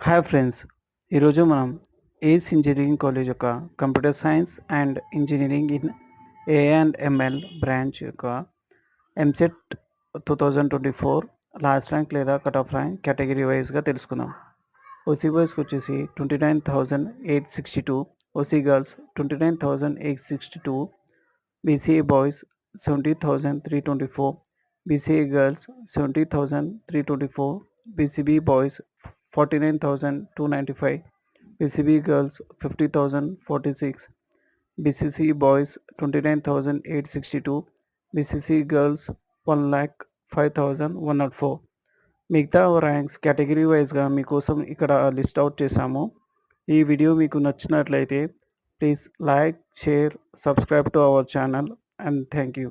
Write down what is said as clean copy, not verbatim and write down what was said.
Hi friends, ఈరోజు మనం ఏస్ engineering college యొక్క computer science and engineering in AI and ML branch యొక్క EAMCET 2024 last rank లేదా కట్ ఆఫ్ ర్యాంక్ కేటగిరీ వైజ్గా తెలుసుకుందాం. ఓసీ బాయ్స్కి వచ్చేసి 29,862, OC girls 29,862, BCA boys 70,324, BCA girls 70,324, BCB boys 49,295, BCB girls 50,046, BCC boys 29,862, BCC girls 1,05,104. మిగతా ranks category వైజ్గా మీకోసం ఇక్కడ లిస్ట్ అవుట్ చేశాము. ఈ వీడియో మీకు నచ్చినట్లయితే please like, share, subscribe to our channel and thank you.